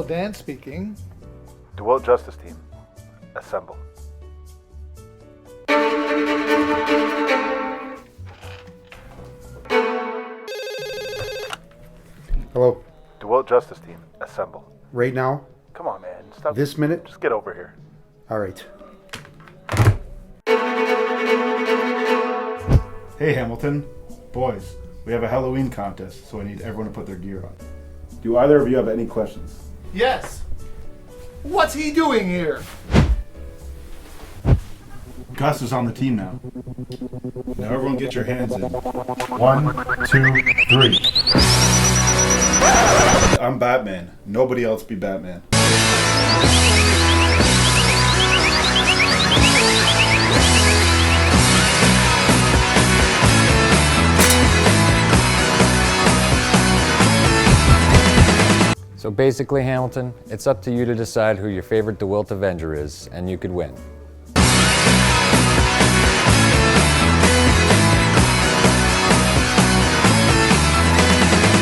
Dan speaking. DeWildt Justice Team, assemble. Hello. DeWildt Justice Team, assemble. Right now? Come on, man. Stop. This minute? Just get over here. All right. Hey Hamilton, boys, we have a Halloween contest, so I need everyone to put their gear on. Do either of you have any questions? Yes. What's he doing here? Gus is on the team now. Now everyone get your hands in. 1, 2, 3. I'm Batman. Nobody else be Batman. So basically, Hamilton, it's up to you to decide who your favorite DeWildt Avenger is, and you could win.